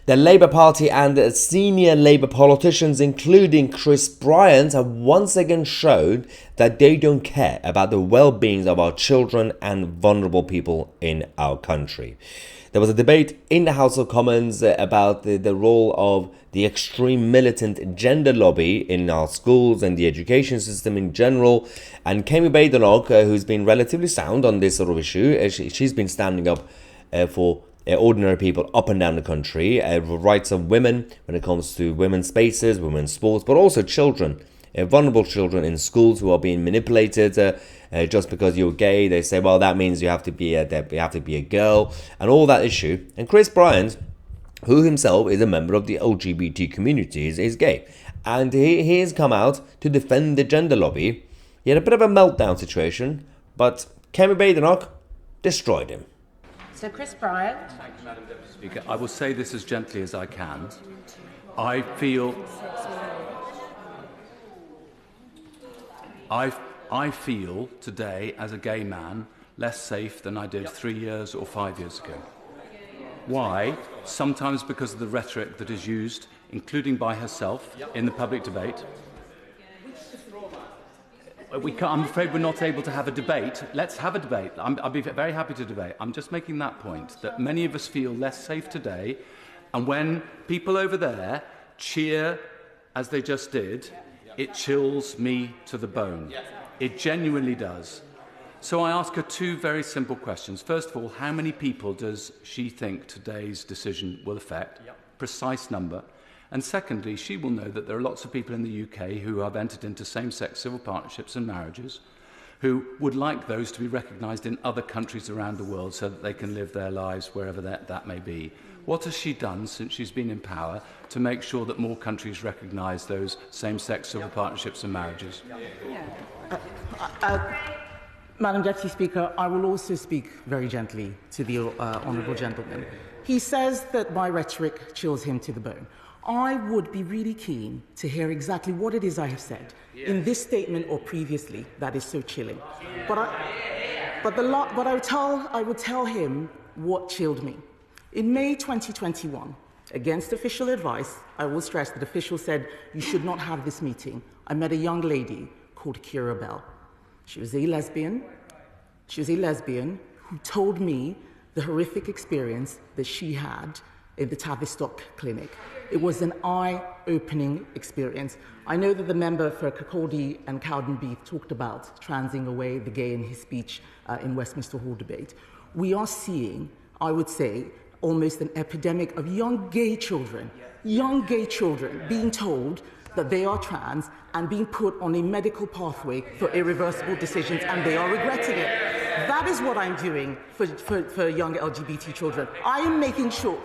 The Labour Party and senior Labour politicians, including Chris Bryant, have once again showed that they don't care about the well-being of our children and vulnerable people in our country. There was a debate in the House of Commons about the role of the extreme militant gender lobby in our schools and the education system in general. And Kemi Badenoch, who's been relatively sound on this sort of issue, she's been standing up for ordinary people up and down the country, rights of women when it comes to women's spaces, women's sports, but also children, vulnerable children in schools who are being manipulated just because you're gay. They say, well, that means you have to be a girl, and all that issue. And Chris Bryant, who himself is a member of the LGBT community, is gay, and he has come out to defend the gender lobby. He had a bit of a meltdown situation, but Kemi Badenoch destroyed him. So Chris Bryant. Thank you, Madam Deputy Speaker. I will say this as gently as I can. I feel today, as a gay man, less safe than I did 3 years or 5 years ago. Why? Sometimes because of the rhetoric that is used, including by herself, in the public debate. I'm afraid we're not able to have a debate. Let's have a debate. I'll be very happy to debate. I'm just making that point, that many of us feel less safe today, and when people over there cheer, as they just did, it chills me to the bone. It genuinely does. So I ask her two very simple questions. First of all, how many people does she think today's decision will affect? Precise number. And secondly, she will know that there are lots of people in the UK who have entered into same-sex civil partnerships and marriages who would like those to be recognised in other countries around the world so that they can live their lives wherever that may be. What has she done since she's been in power to make sure that more countries recognise those same-sex civil partnerships and marriages? Madam Deputy Speaker, I will also speak very gently to the honourable gentleman. He says that my rhetoric chills him to the bone. I would be really keen to hear exactly what it is I have said in this statement or previously that is so chilling. But I would tell him what chilled me. In May 2021, against official advice, I will stress that officials said you should not have this meeting. I met a young lady called Kira Bell. She was a lesbian who told me the horrific experience that she had in the Tavistock clinic. It was an eye-opening experience. I know that the member for Kirkcaldy and Cowdenbeath talked about transing away the gay in his speech in Westminster Hall debate. We are seeing, I would say, almost an epidemic of young gay children being told that they are trans and being put on a medical pathway for irreversible decisions, and they are regretting it. That is what I'm doing for young LGBT children. I am making sure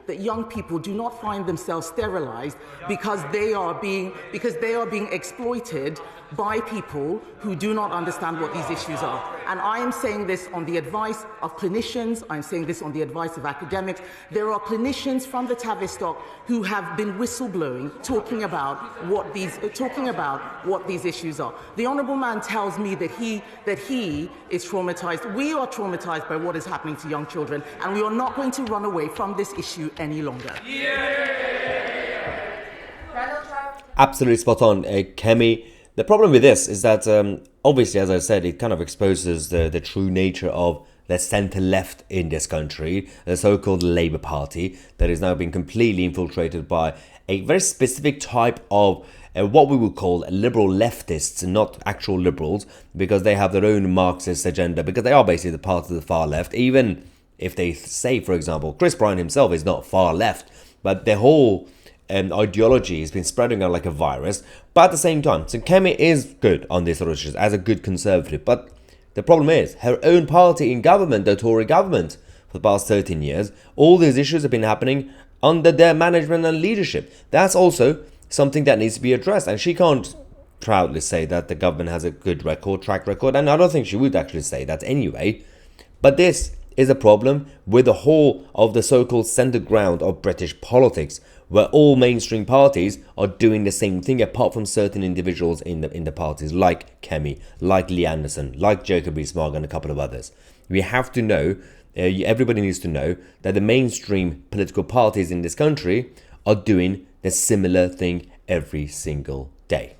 that young people do not find themselves sterilized because they are being exploited by people who do not understand what these issues are. And I am saying this on the advice of clinicians, I'm saying this on the advice of academics. There are clinicians from the Tavistock who have been whistleblowing, talking about what these issues are. The honourable man tells me that he is traumatized. We are traumatized by what is happening to young children, and we are not going to run away from this issue any longer. Absolutely spot on, Kemi. The problem with this is that, obviously, as I said, it kind of exposes the true nature of the centre-left in this country, the so-called Labour Party, that is now being completely infiltrated by a very specific type of what we would call liberal leftists, not actual liberals, because they have their own Marxist agenda, because they are basically the part of the far left, even if they say, for example, Chris Bryant himself is not far left, but the whole ideology has been spreading out like a virus. But at the same time, so Kemi is good on these sort of issues as a good conservative, but the problem is her own party in government, the Tory government, for the past 13 years, all these issues have been happening under their management and leadership. That's also something that needs to be addressed, and she can't proudly say that the government has a good track record, and I don't think she would actually say that anyway. But this is a problem with the whole of the so-called centre ground of British politics, where all mainstream parties are doing the same thing, apart from certain individuals in the parties, like Kemi, like Lee Anderson, like Jacob Rees-Mogg, and a couple of others. We have to know everybody needs to know that the mainstream political parties in this country are doing the similar thing every single day.